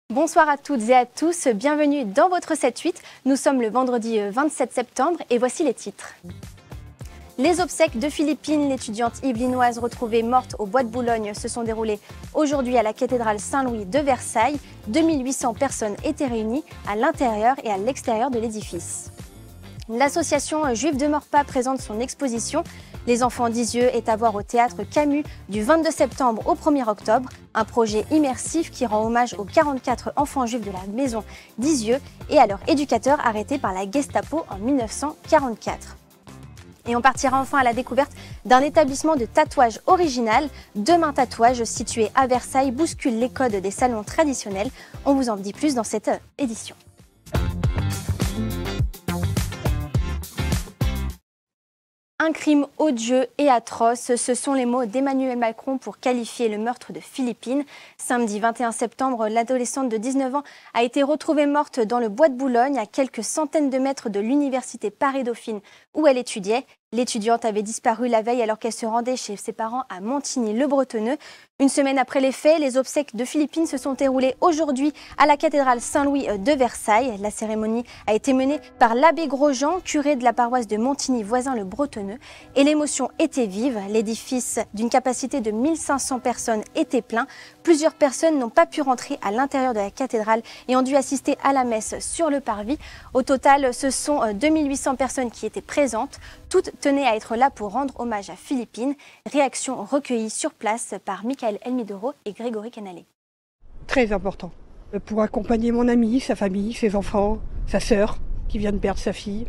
Bonsoir à toutes et à tous, bienvenue dans votre 7-8. Nous sommes le vendredi 27 septembre et voici les titres. Les obsèques de Philippine, l'étudiante yvelinoise retrouvée morte au bois de Boulogne, se sont déroulées aujourd'hui à la cathédrale Saint-Louis de Versailles. 2800 personnes étaient réunies à l'intérieur et à l'extérieur de l'édifice. L'association juive de Maurepas présente son exposition « Les enfants d'Isieux » est à voir au théâtre Camus du 22 septembre au 1er octobre. Un projet immersif qui rend hommage aux 44 enfants juifs de la maison d'Isieux et à leurs éducateurs arrêtés par la Gestapo en 1944. Et on partira enfin à la découverte d'un établissement de tatouage original. Demain Tatouage, situé à Versailles, bouscule les codes des salons traditionnels. On vous en dit plus dans cette édition. Un crime odieux et atroce, ce sont les mots d'Emmanuel Macron pour qualifier le meurtre de Philippine. Samedi 21 septembre, l'adolescente de 19 ans a été retrouvée morte dans le bois de Boulogne, à quelques centaines de mètres de l'université Paris-Dauphine où elle étudiait. L'étudiante avait disparu la veille alors qu'elle se rendait chez ses parents à Montigny-le-Bretonneux. Une semaine après les faits, les obsèques de Philippine se sont déroulées aujourd'hui à la cathédrale Saint-Louis de Versailles. La cérémonie a été menée par l'abbé Grosjean, curé de la paroisse de Montigny, voisin le Bretonneux. Et l'émotion était vive. L'édifice d'une capacité de 1500 personnes était plein. Plusieurs personnes n'ont pas pu rentrer à l'intérieur de la cathédrale et ont dû assister à la messe sur le parvis. Au total, ce sont 2800 personnes qui étaient présentes. Toutes tenaient à être là pour rendre hommage à Philippine. Réaction recueillie sur place par Michael Elmidoro et Grégory Canalé. Très important. Pour accompagner mon ami, sa famille, ses enfants, sa sœur qui vient de perdre sa fille.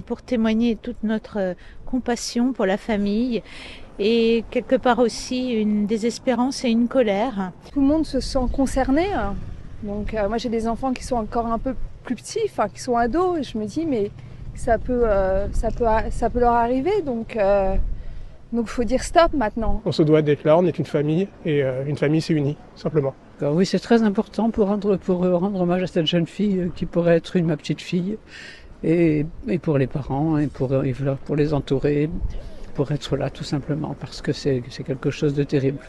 Pour témoigner toute notre compassion pour la famille et quelque part aussi une désespérance et une colère. Tout le monde se sent concerné. Donc moi j'ai des enfants qui sont encore un peu plus petits, enfin qui sont ados, et je me dis mais ça peut leur arriver, donc faut dire stop maintenant. On se doit d'être là, on est une famille et une famille s'est unie, simplement. Alors oui, c'est très important pour rendre hommage à cette jeune fille qui pourrait être ma petite fille, et pour les parents et pour les entourer, pour être là tout simplement parce que c'est quelque chose de terrible.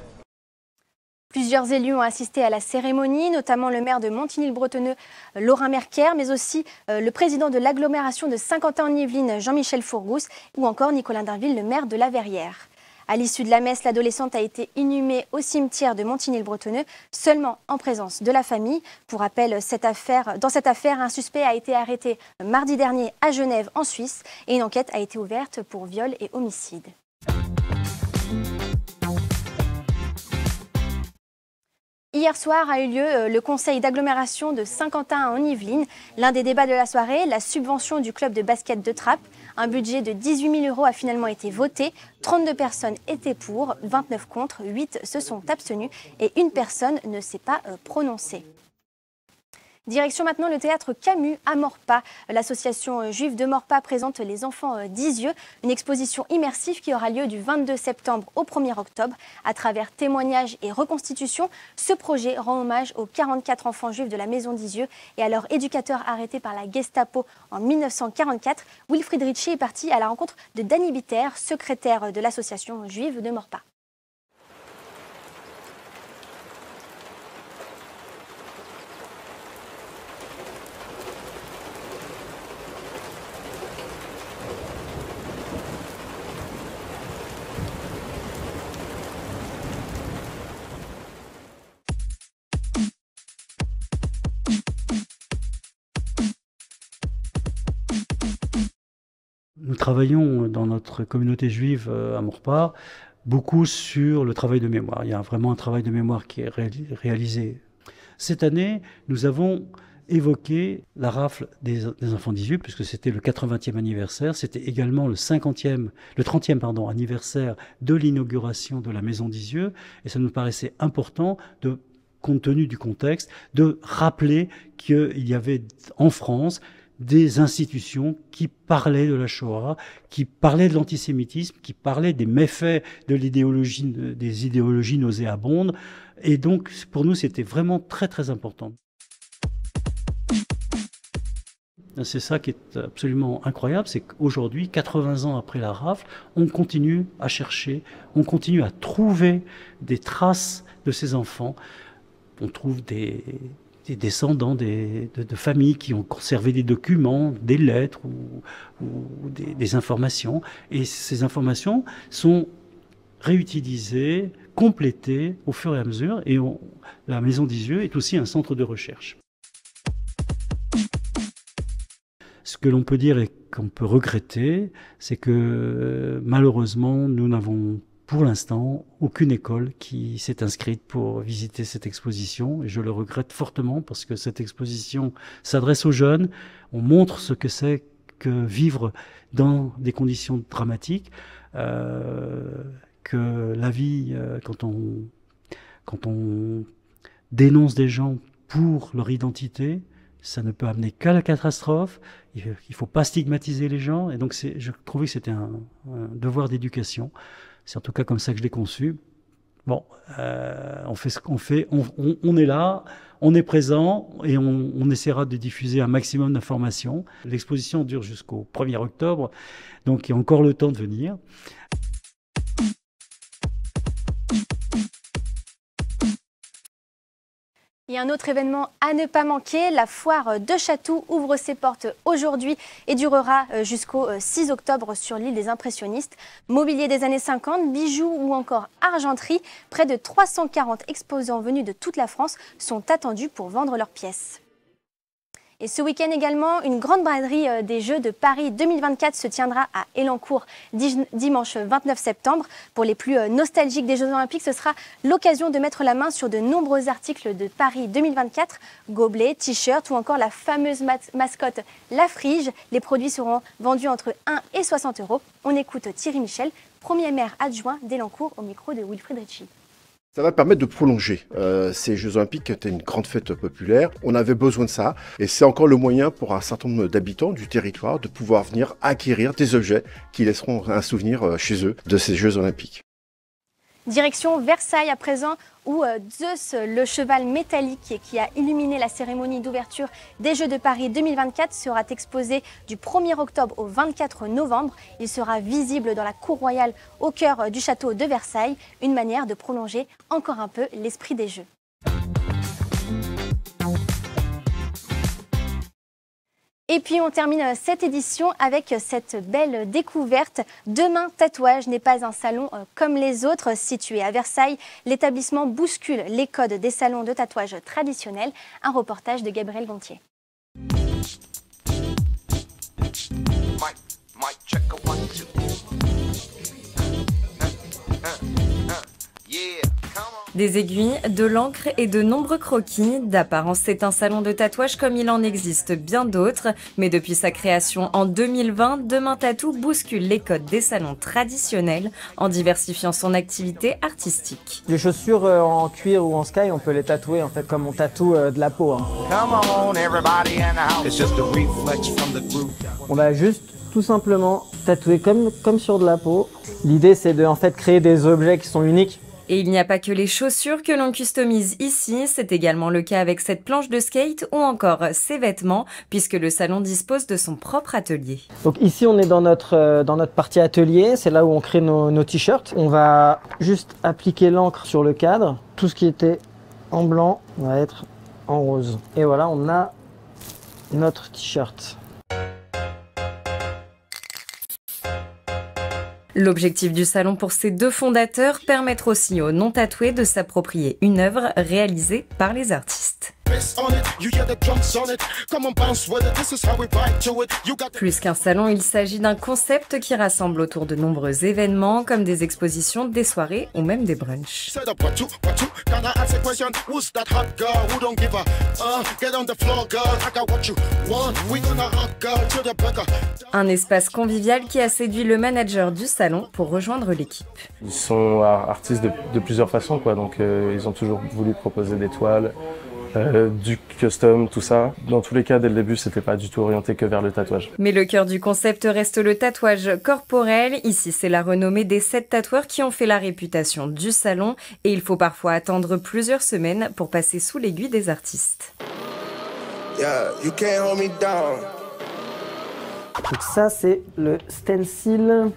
Plusieurs élus ont assisté à la cérémonie, notamment le maire de Montigny-le-Bretonneux, Laurent Merker, mais aussi le président de l'agglomération de Saint-Quentin-en-Yvelines, Jean-Michel Fourgousse, ou encore Nicolas Darville, le maire de la Verrière. À l'issue de la messe, l'adolescente a été inhumée au cimetière de Montigny-le-Bretonneux, seulement en présence de la famille. Pour rappel, dans cette affaire, un suspect a été arrêté mardi dernier à Genève, en Suisse, et une enquête a été ouverte pour viol et homicide. Hier soir a eu lieu le conseil d'agglomération de Saint-Quentin-en-Yvelines. L'un des débats de la soirée, la subvention du club de basket de Trappes. Un budget de 18 000 € a finalement été voté. 32 personnes étaient pour, 29 contre, 8 se sont abstenus et une personne ne s'est pas prononcée. Direction maintenant le théâtre Camus à Maurepas. L'association juive de Maurepas présente Les enfants d'Isieux, une exposition immersive qui aura lieu du 22 septembre au 1er octobre. À travers témoignages et reconstitutions, ce projet rend hommage aux 44 enfants juifs de la maison d'Isieux et à leurs éducateurs arrêtés par la Gestapo en 1944. Wilfried Ritchie est parti à la rencontre de Danny Bitter, secrétaire de l'association juive de Maurepas. Nous travaillons dans notre communauté juive à Maurepas beaucoup sur le travail de mémoire. Il y a vraiment un travail de mémoire qui est réalisé. Cette année, nous avons évoqué la rafle des enfants d'Isieux, puisque c'était le 80e anniversaire, c'était également le 30e anniversaire de l'inauguration de la maison d'Isieux, et ça nous paraissait important compte tenu du contexte, de rappeler qu'il y avait en France des institutions qui parlaient de la Shoah, qui parlaient de l'antisémitisme, qui parlaient des méfaits des idéologies nauséabondes. Et donc, pour nous, c'était vraiment très, très important. C'est ça qui est absolument incroyable, c'est qu'aujourd'hui, 80 ans après la rafle, on continue à chercher, on continue à trouver des traces de ces enfants. On trouve des descendants de familles qui ont conservé des documents, des lettres ou des informations. Et ces informations sont réutilisées, complétées au fur et à mesure. Et la Maison d'Isieux est aussi un centre de recherche. Ce que l'on peut dire et qu'on peut regretter, c'est que malheureusement, nous n'avons pour l'instant aucune école qui s'est inscrite pour visiter cette exposition. Et je le regrette fortement parce que cette exposition s'adresse aux jeunes. On montre ce que c'est que vivre dans des conditions dramatiques, que la vie, quand on dénonce des gens pour leur identité, ça ne peut amener qu'à la catastrophe. Il ne faut pas stigmatiser les gens. Et donc, je trouvais que c'était un devoir d'éducation. C'est en tout cas comme ça que je l'ai conçu. Bon, on fait ce qu'on fait. On est là, on est présent et on essaiera de diffuser un maximum d'informations. L'exposition dure jusqu'au 1er octobre, donc il y a encore le temps de venir. Il y a un autre événement à ne pas manquer, la foire de Chatou ouvre ses portes aujourd'hui et durera jusqu'au 6 octobre sur l'île des Impressionnistes. Mobilier des années 50, bijoux ou encore argenterie, près de 340 exposants venus de toute la France sont attendus pour vendre leurs pièces. Et ce week-end également, une grande braderie des Jeux de Paris 2024 se tiendra à Elancourt dimanche 29 septembre. Pour les plus nostalgiques des Jeux Olympiques, ce sera l'occasion de mettre la main sur de nombreux articles de Paris 2024, gobelets, t-shirts ou encore la fameuse mascotte La Frige. Les produits seront vendus entre 1 et 60 €. On écoute Thierry Michel, premier maire adjoint d'Elancourt au micro de Wilfried Ritchie. Ça va permettre de prolonger ces Jeux Olympiques qui étaient une grande fête populaire. On avait besoin de ça et c'est encore le moyen pour un certain nombre d'habitants du territoire de pouvoir venir acquérir des objets qui laisseront un souvenir chez eux de ces Jeux Olympiques. Direction Versailles à présent, où Zeus, le cheval métallique qui a illuminé la cérémonie d'ouverture des Jeux de Paris 2024, sera exposé du 1er octobre au 24 novembre. Il sera visible dans la cour royale au cœur du château de Versailles, une manière de prolonger encore un peu l'esprit des Jeux. Et puis on termine cette édition avec cette belle découverte. Demain Tatouage n'est pas un salon comme les autres. Situé à Versailles, l'établissement bouscule les codes des salons de tatouage traditionnels. Un reportage de Gabriel Gontier. Des aiguilles, de l'encre et de nombreux croquis. D'apparence, c'est un salon de tatouage comme il en existe bien d'autres. Mais depuis sa création en 2020, Demain Tatou bouscule les codes des salons traditionnels en diversifiant son activité artistique. Les chaussures en cuir ou en sky, on peut les tatouer en fait comme on tatoue de la peau. On va juste tout simplement tatouer comme sur de la peau. L'idée c'est de en fait créer des objets qui sont uniques. Et il n'y a pas que les chaussures que l'on customise ici, c'est également le cas avec cette planche de skate ou encore ses vêtements, puisque le salon dispose de son propre atelier. Donc ici on est dans notre partie atelier, c'est là où on crée nos t-shirts. On va juste appliquer l'encre sur le cadre, tout ce qui était en blanc va être en rose. Et voilà, on a notre t-shirt. L'objectif du salon pour ses deux fondateurs, permettre aussi aux non-tatoués de s'approprier une œuvre réalisée par les artistes. Plus qu'un salon, il s'agit d'un concept qui rassemble autour de nombreux événements comme des expositions, des soirées ou même des brunchs. Un espace convivial qui a séduit le manager du salon pour rejoindre l'équipe. Ils sont artistes de plusieurs façons, quoi. Donc ils ont toujours voulu proposer des toiles, du custom, tout ça. Dans tous les cas, dès le début, c'était pas du tout orienté que vers le tatouage. Mais le cœur du concept reste le tatouage corporel. Ici, c'est la renommée des 7 tatoueurs qui ont fait la réputation du salon. Et il faut parfois attendre plusieurs semaines pour passer sous l'aiguille des artistes. Yeah, you can't hold me down. Donc ça, c'est le stencil.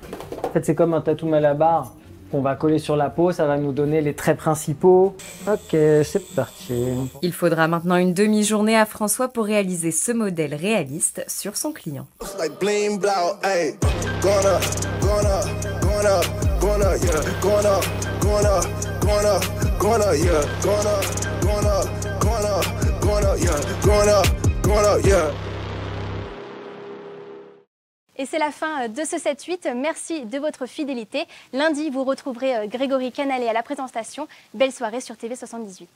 En fait, c'est comme un tatou malabar qu'on va coller sur la peau. Ça va nous donner les traits principaux. Ok, c'est parti. Il faudra maintenant une demi-journée à François pour réaliser ce modèle réaliste sur son client. Et c'est la fin de ce 7-8. Merci de votre fidélité. Lundi, vous retrouverez Grégory Canalet à la présentation. Belle soirée sur TV78.